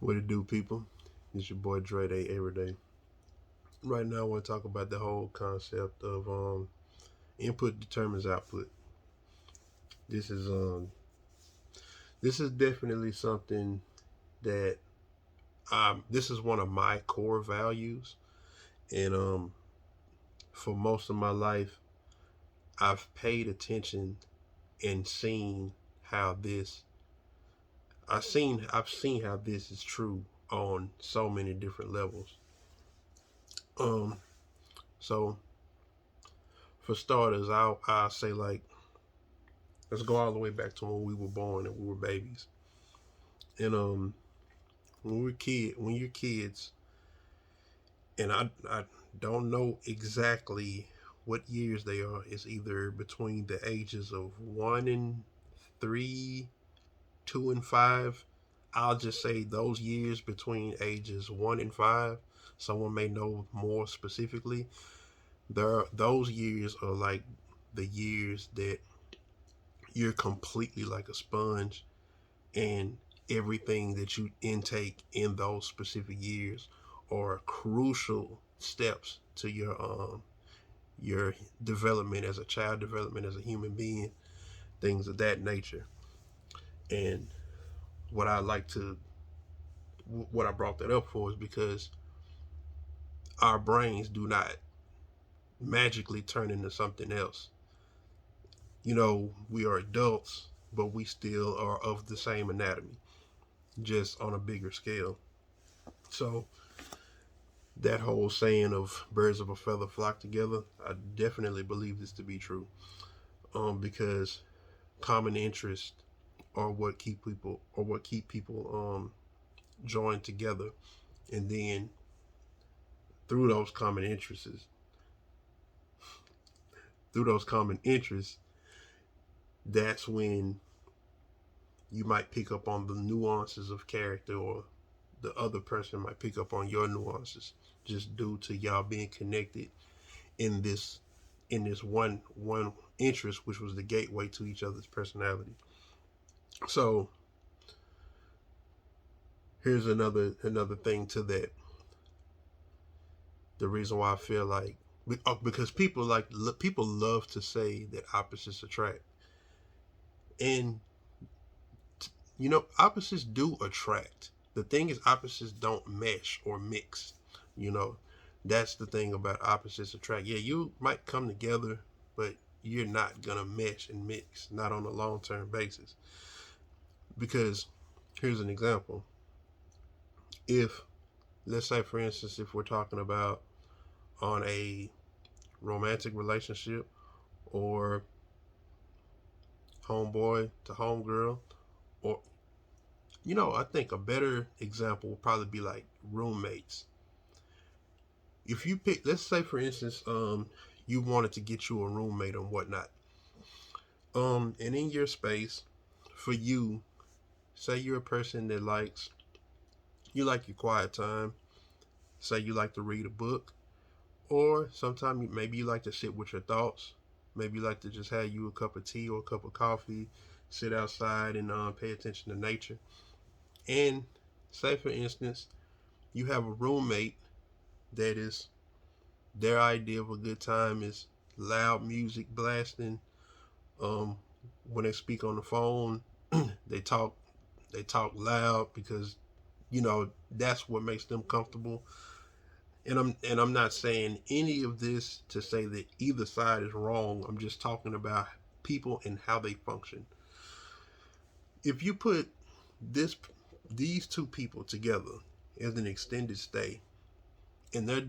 What it do, people? It's your boy Dre Day Everyday. Right now, I want to talk about the whole concept of input determines output. This is um this is definitely something that this is one of my core values, and for most of my life, I've paid attention and seen how this I've seen how this is true on so many different levels. Um, so for starters, I'll say, like, let's go all the way back to when we were born and we were babies. And when you're kids, and I don't know exactly what years they are. It's either between the ages of 1 and 3, 2 and 5. I'll just say those years between ages 1 and 5. Someone may know more specifically. Those years are like the years that you're completely like a sponge, and everything that you intake in those specific years are crucial steps to your development as a child, development as a human being, things of that nature. And what I like to what I brought that up for is because our brains do not magically turn into something else. We are adults, but we still are of the same anatomy, just on a bigger scale. So that whole saying of birds of a feather flock together, I definitely believe this to be true. Because common interests are what keep people joined together, and then through those common interests, through those common interests, that's when you might pick up on the nuances of character, or the other person might pick up on your nuances, just due to y'all being connected in this one interest, which was the gateway to each other's personality. So here's another thing to that. The reason why I feel like, because people love to say that opposites attract, and opposites do attract. The thing is, opposites don't mesh or mix. You know, that's the thing about opposites attract. Yeah, you might come together, but you're not gonna mesh and mix, not on a long term basis. Because here's an example. If, let's say, for instance, if we're talking about on a romantic relationship, or homeboy to homegirl, or I think a better example would probably be like roommates. If you pick, let's say, for instance, you wanted to get you a roommate and whatnot, and in your space, for you, say you're a person that you like your quiet time. Say you like to read a book, or sometimes maybe you like to sit with your thoughts. Maybe you like to just have you a cup of tea or a cup of coffee, sit outside and pay attention to nature. And say, for instance, you have a roommate that is, their idea of a good time is loud music blasting. Um, when they speak on the phone, they talk they talk loud because that's what makes them comfortable. And I'm not saying any of this to say that either side is wrong. I'm just talking about people and how they function. If you put this these two people together as an extended stay, and they're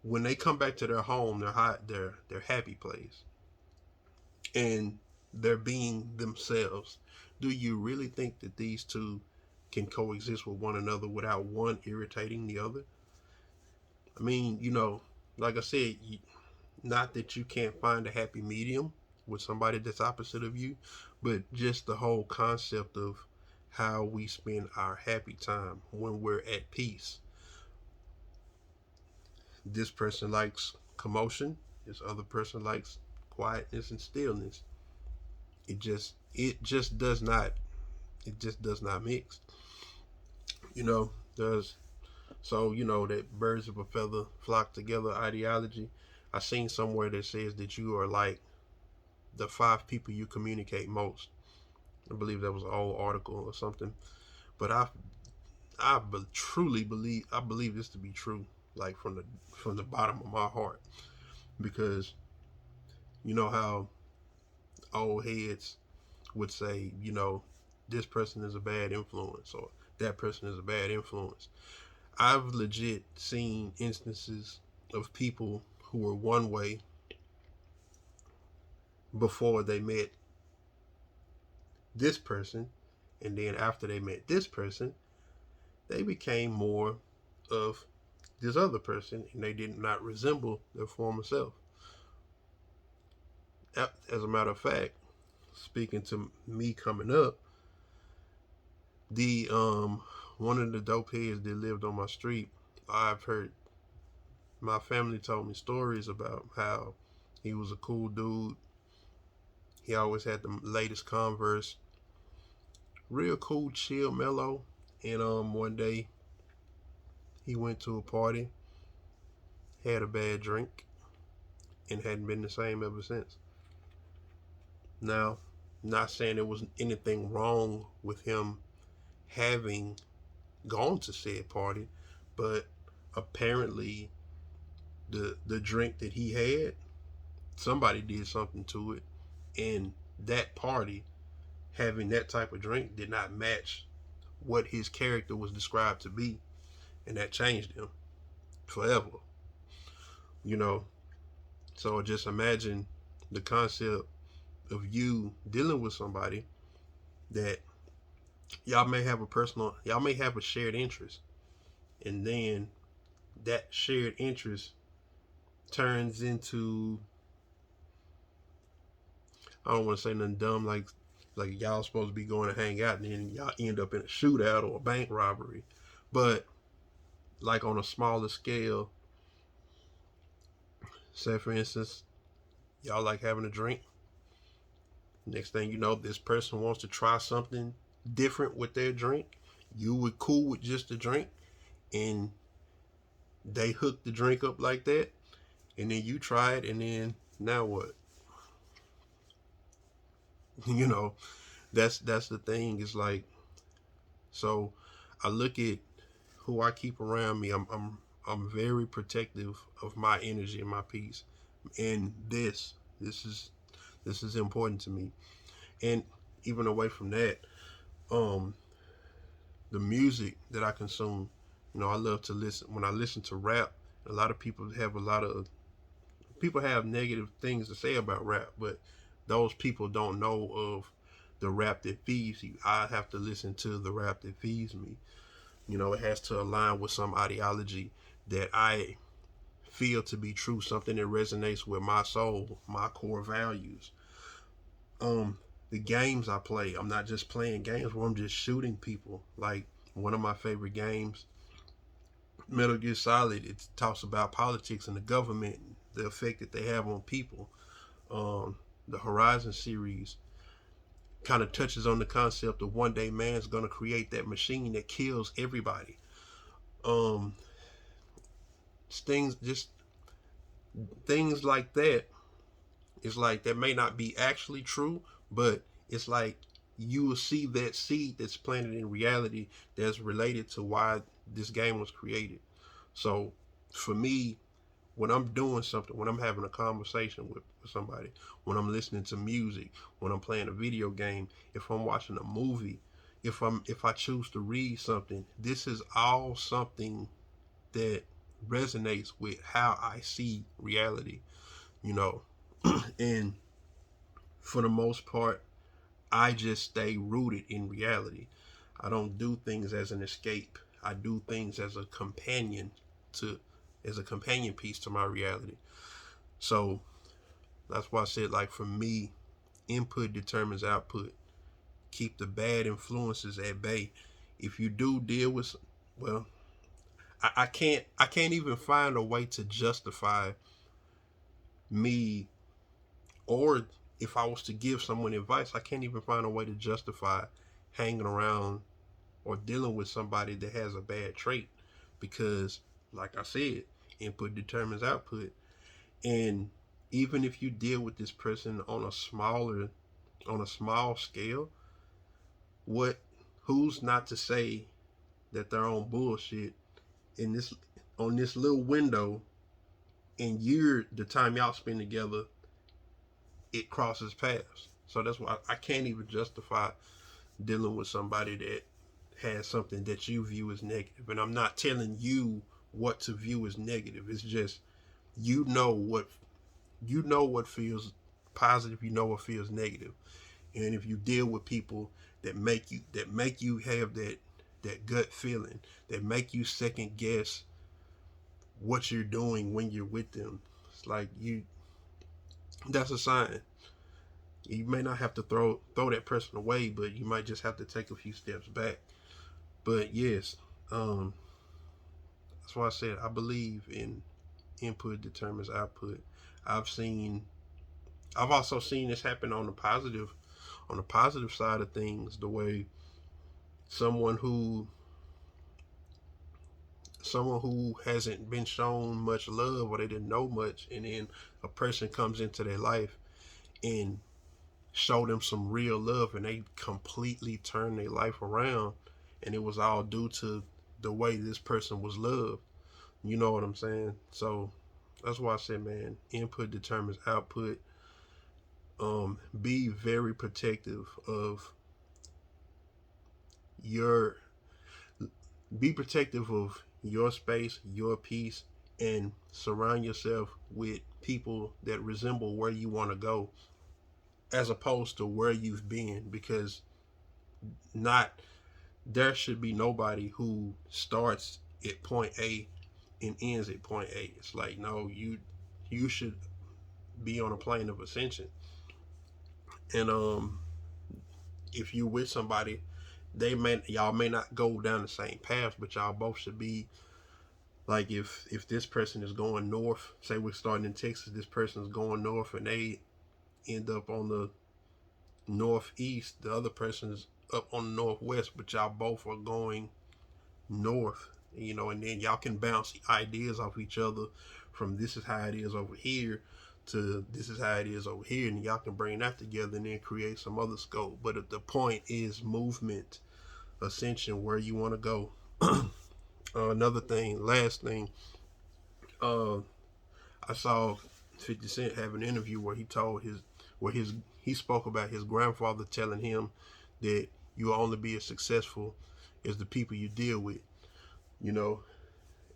when they come back to their home, their happy place, and they're being themselves, do you really think that these two can coexist with one another without one irritating the other? I mean, like I said, not that you can't find a happy medium with somebody that's opposite of you, but just the whole concept of how we spend our happy time when we're at peace. This person likes commotion, this other person likes quietness and stillness. It just does not mix. Does so you know that birds of a feather flock together ideology. I seen somewhere that says that you are like the 5 people you communicate most. I believe that was an old article or something. But truly believe I believe this to be true, like from the bottom of my heart, because you know how old heads would say, you know, this person is a bad influence or that person is a bad influence. I've legit seen instances of people who were one way before they met this person, and then after they met this person, they became more of this other person, and they did not resemble their former self. As a matter of fact, speaking to me coming up, the one of the dope heads that lived on my street, I've heard my family told me stories about how he was a cool dude. He always had the latest Converse, real cool, chill, mellow. And one day he went to a party, had a bad drink, and hadn't been the same ever since. Now, not saying there was anything wrong with him having gone to said party, but apparently the drink that he had, somebody did something to it, and that party having that type of drink did not match what his character was described to be, and that changed him forever. You know, so just imagine the concept of you dealing with somebody that y'all may have a shared interest, and then that shared interest turns into, I don't want to say nothing dumb like y'all supposed to be going to hang out and then y'all end up in a shootout or a bank robbery. But like on a smaller scale, say for instance, y'all like having a drink. Next thing you know, this person wants to try something different with their drink. You were cool with just the drink, and they hook the drink up like that, and then you try it, and then now what? You know, that's the thing. It's like, so I look at who I keep around me. I'm very protective of my energy and my peace, and this is this is important to me. And even away from that, um, the music that I consume, you know, I love to listen. When I listen to rap, a lot of people have negative things to say about rap, but those people don't know of the rap that feeds you. I have to listen to the rap that feeds me. You know, it has to align with some ideology that I feel to be true, something that resonates with my soul, my core values. Um, the games I play, I'm not just playing games where I'm just shooting people. Like one of my favorite games, Metal Gear Solid, it talks about politics and the government, the effect that they have on people. The Horizon series kind of touches on the concept of one day man's gonna create that machine that kills everybody. Um, things just things like that. It's like that may not be actually true, but it's like you will see that seed that's planted in reality that's related to why this game was created. So for me, when I'm doing something, when I'm having a conversation with somebody, when I'm listening to music, when I'm playing a video game, if I'm watching a movie, if I choose to read something, this is all something that resonates with how I see reality, you know. And for the most part, I just stay rooted in reality. I don't do things as an escape. I do things as a companion to as a companion piece to my reality. So that's why I said, like, for me, input determines output. Keep the bad influences at bay. If you do deal with, well, I can't even find a way to justify me, or if I was to give someone advice, I can't even find a way to justify hanging around or dealing with somebody that has a bad trait, because like I said, input determines output. And even if you deal with this person on a small scale, what who's not to say that they're on bullshit in this on this little window, and you're the time y'all spend together, it crosses paths. So that's why I can't even justify dealing with somebody that has something that you view as negative. And I'm not telling you what to view as negative. It's just you know what feels positive, you know what feels negative. And if you deal with people that make you have that gut feeling, that make you second guess what you're doing when you're with them, it's like you that's a sign. You may not have to throw that person away, but you might just have to take a few steps back. But yes, um, that's why I said I believe in input determines output. I've seen, I've also seen this happen on the positive side of things. The way someone who someone who hasn't been shown much love or they didn't know much, and then a person comes into their life and show them some real love, and they completely turn their life around, and it was all due to the way this person was loved. You know what I'm saying? So that's why I said, man, input determines output. Be very protective of your be protective of your space, your peace, and surround yourself with people that resemble where you want to go, as opposed to where you've been. Because not there should be nobody who starts at point A and ends at point A. It's like, no, you should be on a plane of ascension. And if you with somebody, y'all may not go down the same path, but y'all both should be like, if this person is going north, say we're starting in Texas, this person is going north and they end up on the northeast, the other person is up on the northwest, but y'all both are going north, and then y'all can bounce ideas off each other, from this is how it is over here to this is how it is over here, and y'all can bring that together and then create some other scope. But the point is movement, ascension, where you want to go. Another thing, last thing, uh, I saw 50 Cent have an interview where he spoke about his grandfather telling him that you will only be as successful as the people you deal with, you know,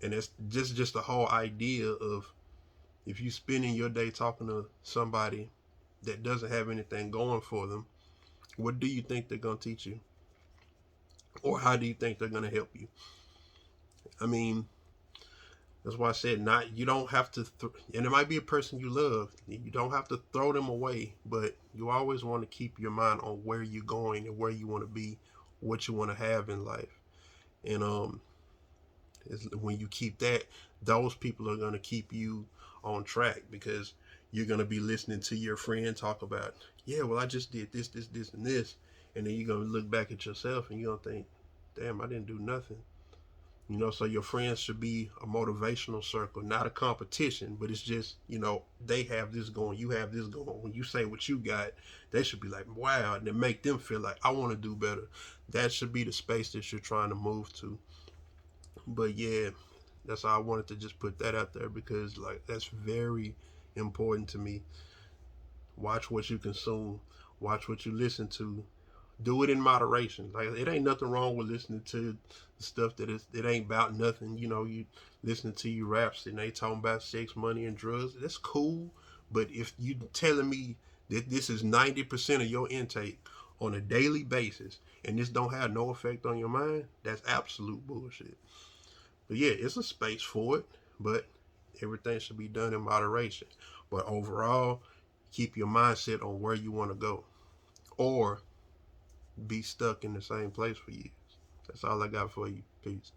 and it's just the whole idea of, if you spending your day talking to somebody that doesn't have anything going for them, what do you think they're gonna teach you, or how do you think they're gonna help you? I mean, that's why I said, not you don't have to, and it might be a person you love. You don't have to throw them away, but you always want to keep your mind on where you're going and where you want to be, what you want to have in life. And when you keep that, those people are gonna keep you on track, because you're gonna be listening to your friend talk about, yeah, well, I just did this, and this, and then you're gonna look back at yourself and you're gonna think, damn, I didn't do nothing. So your friends should be a motivational circle, not a competition, but it's just, they have this going, you have this going. When you say what you got, they should be like, wow, and it make them feel like, I want to do better. That should be the space that you're trying to move to. But yeah, that's how I wanted to just put that out there, because like that's very important to me. Watch what you consume, watch what you listen to, do it in moderation. Like, it ain't nothing wrong with listening to stuff it ain't about nothing. You listening to you raps and they talking about sex, money, and drugs. That's cool. But if you telling me that this is 90% of your intake on a daily basis, and this don't have no effect on your mind, that's absolute bullshit. But yeah, it's a space for it, but everything should be done in moderation. But overall, keep your mindset on where you want to go, or be stuck in the same place for years. That's all I got for you. Peace.